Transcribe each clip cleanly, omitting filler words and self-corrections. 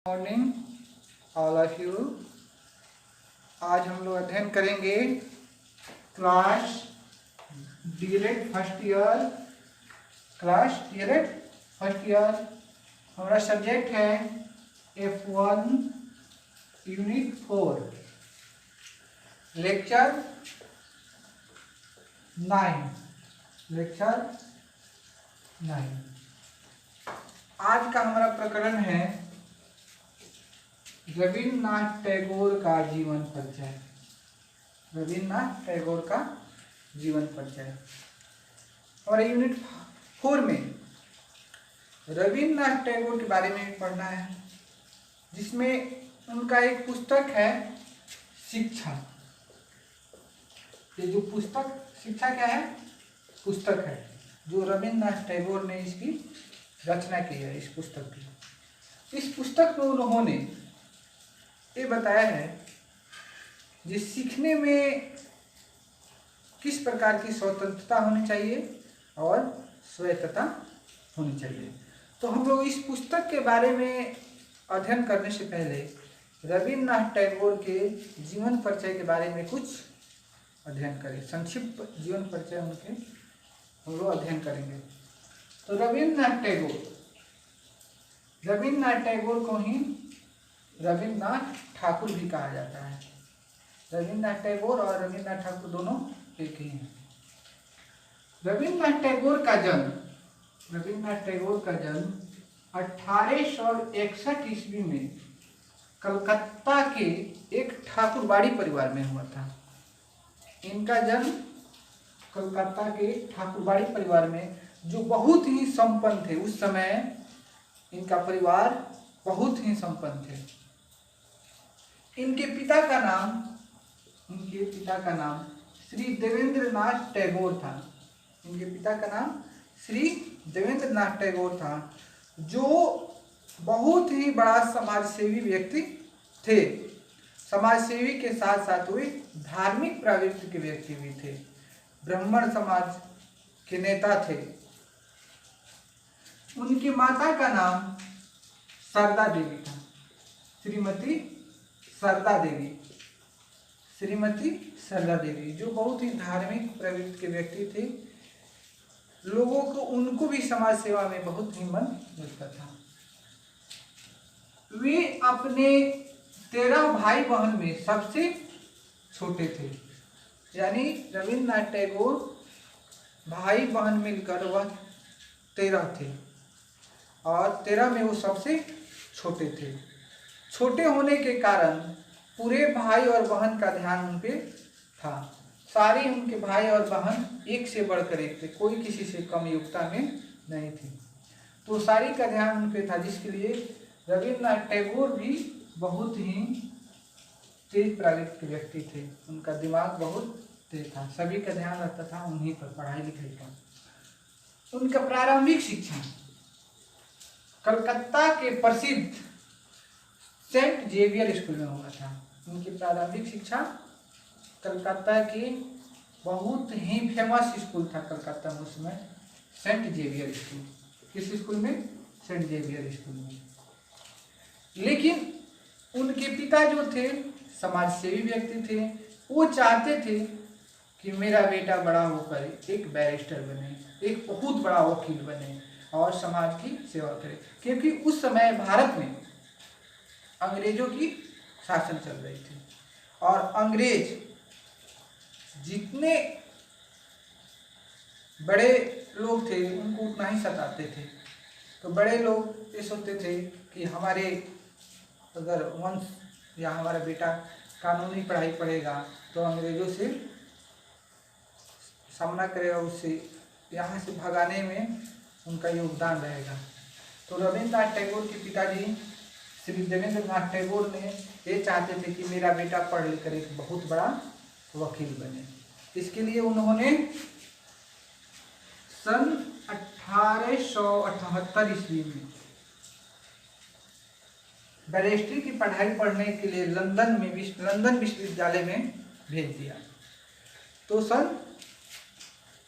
Morning all of you. आज हम लोग अध्ययन करेंगे क्लास डीएलएड फर्स्ट ईयर। हमारा सब्जेक्ट है F1 यूनिट 4 लेक्चर 9। आज का हमारा प्रकरण है रविन्द्रनाथ टैगोर का जीवन परिचय। हमारे यूनिट 4 में रविन्द्रनाथ टैगोर के बारे में पढ़ना है, जिसमें उनका एक पुस्तक है शिक्षा। ये जो पुस्तक शिक्षा क्या है? पुस्तक है जो रविन्द्रनाथ टैगोर ने इसकी रचना की है। इस पुस्तक में उन्होंने ये बताया है जिस सीखने में किस प्रकार की स्वतंत्रता होनी चाहिए और स्वायत्तता होनी चाहिए। तो हम लोग इस पुस्तक के बारे में अध्ययन करने से पहले रविन्द्रनाथ टैगोर के जीवन परिचय के बारे में कुछ अध्ययन करें। संक्षिप्त जीवन परिचय उनके हम लोग अध्ययन करेंगे। तो रविन्द्रनाथ टैगोर को ही रविन्द्रनाथ ठाकुर भी कहा जाता है। रविन्द्रनाथ टैगोर और रविन्द्रनाथ ठाकुर दोनों एक ही हैं। रविन्द्रनाथ टैगोर का जन्म 1861 ईस्वी में कलकत्ता के एक ठाकुरबाड़ी परिवार में हुआ था। इनका जन्म कलकत्ता के ठाकुरबाड़ी परिवार में, जो बहुत ही संपन्न थे। उस समय इनका परिवार बहुत ही संपन्न थे। इनके पिता का नाम श्री देवेंद्रनाथ टैगोर था, जो बहुत ही बड़ा समाजसेवी व्यक्ति थे। समाजसेवी के साथ साथ वे धार्मिक प्रवृत्ति के व्यक्ति भी थे। ब्राह्मण समाज के नेता थे। उनकी माता का नाम सरदा देवी था, श्रीमती सरदा देवी, जो बहुत ही धार्मिक प्रवृत्ति के व्यक्ति थे। लोगों को उनको भी समाज सेवा में बहुत ही मन लगता था। वे अपने 13 भाई बहन में सबसे छोटे थे। यानी रविन्द्रनाथ टैगोर भाई बहन मिलकर वह 13 थे और 13 में वो सबसे छोटे थे। छोटे होने के कारण पूरे भाई और बहन का ध्यान उन पे था। सारे उनके भाई और बहन एक से बढ़कर एक थे, कोई किसी से कम योग्यता में नहीं थी। तो सारी का ध्यान उन पे था, जिसके लिए रविन्द्रनाथ टैगोर भी बहुत ही तेज प्रवृत्ति के व्यक्ति थे। उनका दिमाग बहुत तेज था, सभी का ध्यान रहता था उन्हीं पर, पढ़ाई लिखाई का। उनका प्रारंभिक शिक्षा कलकत्ता के प्रसिद्ध सेंट जेवियर स्कूल में हुआ था। उनकी प्रारंभिक शिक्षा कलकत्ता की बहुत ही फेमस स्कूल था कलकत्ता में, उसमें सेंट जेवियर स्कूल। किस स्कूल में? सेंट जेवियर स्कूल में। लेकिन उनके पिता जो थे समाजसेवी व्यक्ति थे। वो चाहते थे कि मेरा बेटा बड़ा होकर एक बैरिस्टर बने, एक बहुत बड़ा वकील बने और समाज की सेवा करे, क्योंकि उस समय भारत में अंग्रेजों की शासन चल रही थी और अंग्रेज जितने बड़े लोग थे उनको उतना ही सताते थे। तो बड़े लोग ये सोचते थे कि हमारे अगर वंश या हमारा बेटा कानूनी पढ़ाई पढ़ेगा तो अंग्रेजों से सामना करेगा, उससे यहाँ से भगाने में उनका योगदान रहेगा। तो रविन्द्रनाथ टैगोर के पिताजी श्री देवेंद्रनाथ टैगोर ने ये चाहते थे कि मेरा बेटा पढ़ लिख कर एक बहुत बड़ा वकील बने। इसके लिए उन्होंने सन 1878 ईस्वी में बैरिस्ट्री की पढ़ाई पढ़ने के लिए लंदन विश्वविद्यालय में भेज दिया। तो सन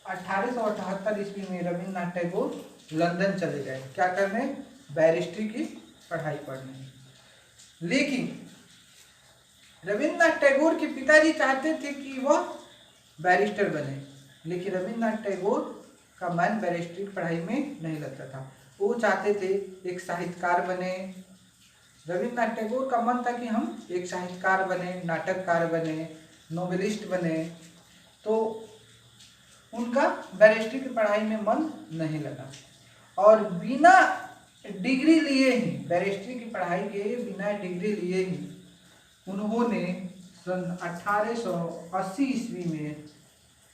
1878 ईस्वी में रविन्द्रनाथ टैगोर लंदन चले गए। क्या करने? बैरिस्ट्री की पढ़ाई पढ़ने। लेकिन रविन्द्रनाथ टैगोर के पिताजी चाहते थे कि वह बैरिस्टर बने, लेकिन रविन्द्रनाथ टैगोर का मन बैरिस्ट्री की पढ़ाई में नहीं लगता था। वो चाहते थे एक साहित्यकार बने। रविन्द्रनाथ टैगोर का मन था कि हम एक साहित्यकार बने, नाटककार बने, नोवेलिस्ट बने। तो उनका बैरिस्ट्री की पढ़ाई में मन नहीं लगा और बिना डिग्री लिए ही, बैरिस्ट्री की पढ़ाई के बिना डिग्री लिए ही उन्होंने सन 1880 ईस्वी में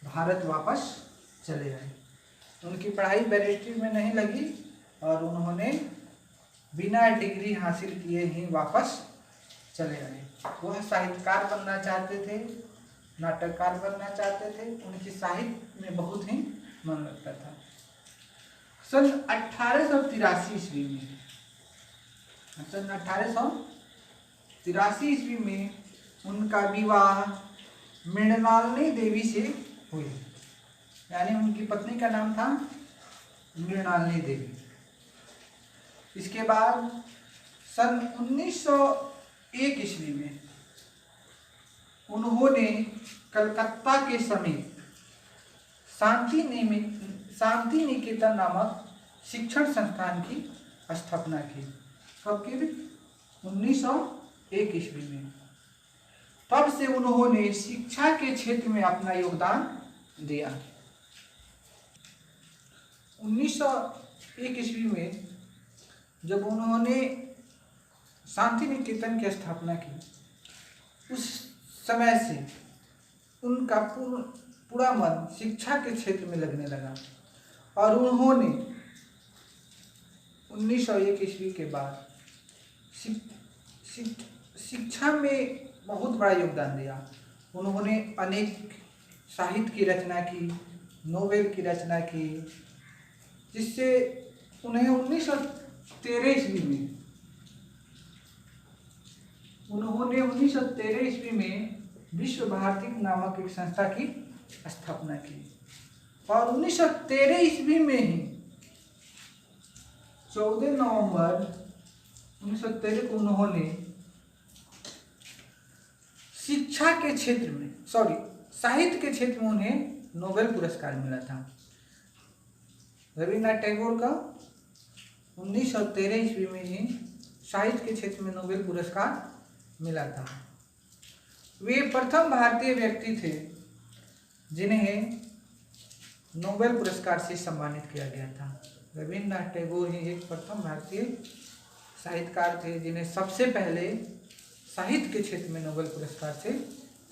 भारत वापस चले आए। उनकी पढ़ाई बैरिस्ट्री में नहीं लगी और उन्होंने बिना डिग्री हासिल किए ही वापस चले आए। वह साहित्यकार बनना चाहते थे, नाटककार बनना चाहते थे। उनकी साहित्य में बहुत ही मन लगता था। सन 1883 ईस्वी में, सन 1883 ईस्वी में उनका विवाह मृणालिनी देवी से हुई, यानी उनकी पत्नी का नाम था मृणालिनी देवी। इसके बाद सन 1901 ईस्वी में उन्होंने कलकत्ता के समीप शांति निकेतन नामक शिक्षण संस्थान की स्थापना की। कब की? 1901 ईस्वी में। तब से उन्होंने शिक्षा के क्षेत्र में अपना योगदान दिया। 1901 ईस्वी में जब उन्होंने शांति निकेतन की स्थापना की, उस समय से उनका पूरा मन शिक्षा के क्षेत्र में लगने लगा और उन्होंने 1901 ईस्वी के बाद शिक्षा में बहुत बड़ा योगदान दिया। उन्होंने अनेक साहित्य की रचना की, नोवेल की रचना की, जिससे उन्हें 1913 ईस्वी में विश्व भारती नामक एक संस्था की स्थापना की और 1913 ईस्वी में ही 14 नवंबर 1913 को उन्होंने साहित्य के क्षेत्र में उन्हें नोबेल पुरस्कार मिला था। रविन्द्रनाथ टैगोर का 1913 ईस्वी में ही साहित्य के क्षेत्र में नोबेल पुरस्कार मिला था। वे प्रथम भारतीय व्यक्ति थे जिन्हें नोबेल पुरस्कार से सम्मानित किया गया था। रविन्द्रनाथ टैगोर ही एक प्रथम भारतीय साहित्यकार थे जिन्हें सबसे पहले साहित्य के क्षेत्र में नोबेल पुरस्कार से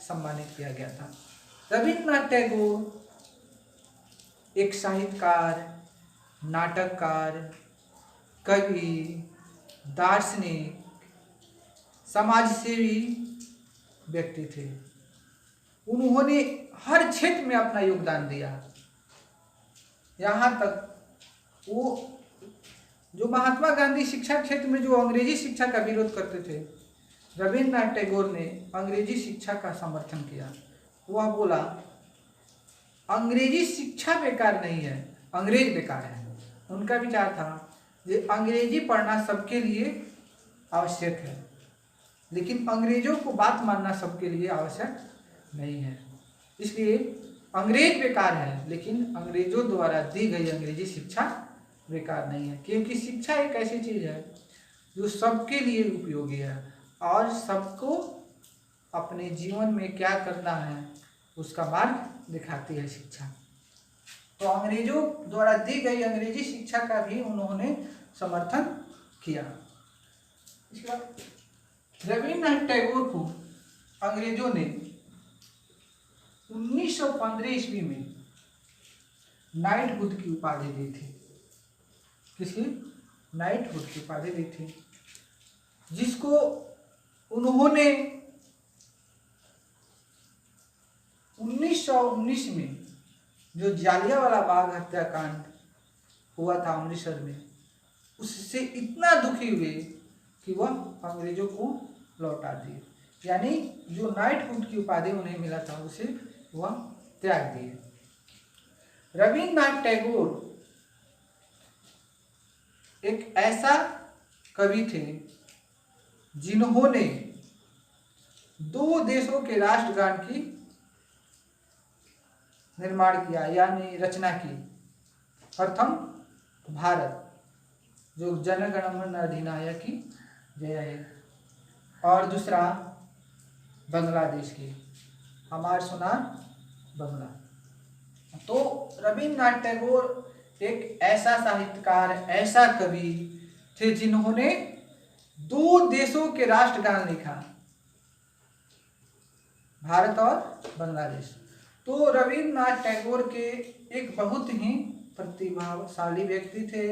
सम्मानित किया गया था। रविन्द्रनाथ टैगोर एक साहित्यकार, नाटककार, कवि, दार्शनिक, समाजसेवी व्यक्ति थे। उन्होंने हर क्षेत्र में अपना योगदान दिया। यहाँ तक वो जो महात्मा गांधी शिक्षा क्षेत्र में जो अंग्रेजी शिक्षा का विरोध करते थे, रविन्द्रनाथ टैगोर ने अंग्रेजी शिक्षा का समर्थन किया। वह बोला अंग्रेजी शिक्षा बेकार नहीं है, अंग्रेज बेकार है। उनका विचार था कि अंग्रेजी पढ़ना सबके लिए आवश्यक है, लेकिन अंग्रेजों को बात मानना सबके लिए आवश्यक नहीं है। इसलिए अंग्रेज बेकार है, लेकिन अंग्रेजों द्वारा दी गई अंग्रेजी शिक्षा बेकार नहीं है, क्योंकि शिक्षा एक ऐसी चीज़ है जो सबके लिए उपयोगी है और सबको अपने जीवन में क्या करना है उसका मार्ग दिखाती है शिक्षा। तो अंग्रेजों द्वारा दी गई अंग्रेजी शिक्षा का भी उन्होंने समर्थन किया। इसके बाद रविन्द्रनाथ टैगोर को अंग्रेजों ने 1915 ईस्वी में नाइटहुड की उपाधि दी थी। किसी नाइटहुड की उपाधि दी थी, जिसको उन्होंने 1919 में जो जालियांवाला बाग हत्याकांड हुआ था अमृतसर में, उससे इतना दुखी हुए कि वह अंग्रेजों को लौटा दिए। यानी जो नाइटहुड की उपाधि उन्हें मिला था उसे वह त्याग दिए। रविन्द्रनाथ टैगोर एक ऐसा कवि थे जिन्होंने दो देशों के राष्ट्रगान की निर्माण किया यानी रचना की। प्रथम भारत, जो जन गण मन अधिनायक की जय है, और दूसरा बांग्लादेश की, हमार सोनार बंगला। तो रविन्द्रनाथ टैगोर एक ऐसा साहित्यकार, ऐसा कवि थे जिन्होंने दो देशों के राष्ट्रगान लिखा, भारत और बांग्लादेश। तो रविन्द्रनाथ टैगोर के एक बहुत ही प्रतिभाशाली व्यक्ति थे,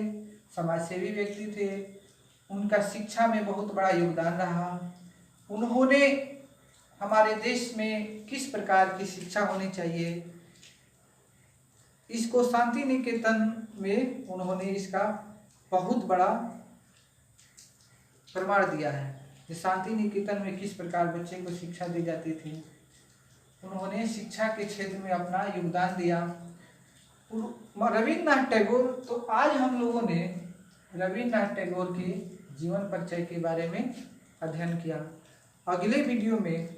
समाजसेवी व्यक्ति थे। उनका शिक्षा में बहुत बड़ा योगदान रहा। उन्होंने हमारे देश में किस प्रकार की शिक्षा होनी चाहिए, इसको शांति निकेतन में उन्होंने इसका बहुत बड़ा प्रमाण दिया है कि शांति निकेतन में किस प्रकार बच्चे को शिक्षा दी जाती थी। उन्होंने शिक्षा के क्षेत्र में अपना योगदान दिया। रविन्द्रनाथ टैगोर, तो आज हम लोगों ने रविन्द्रनाथ टैगोर के जीवन परिचय के बारे में अध्ययन किया। अगले वीडियो में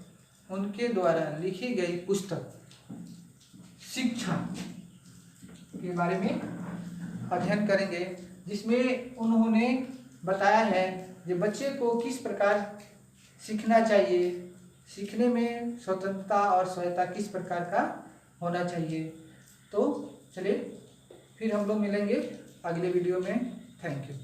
उनके द्वारा लिखी गई पुस्तक शिक्षा के बारे में अध्ययन करेंगे, जिसमें उन्होंने बताया है कि बच्चे को किस प्रकार सीखना चाहिए, सीखने में स्वतंत्रता और स्वायत्ता किस प्रकार का होना चाहिए। तो चलिए फिर हम लोग मिलेंगे अगले वीडियो में। Thank you.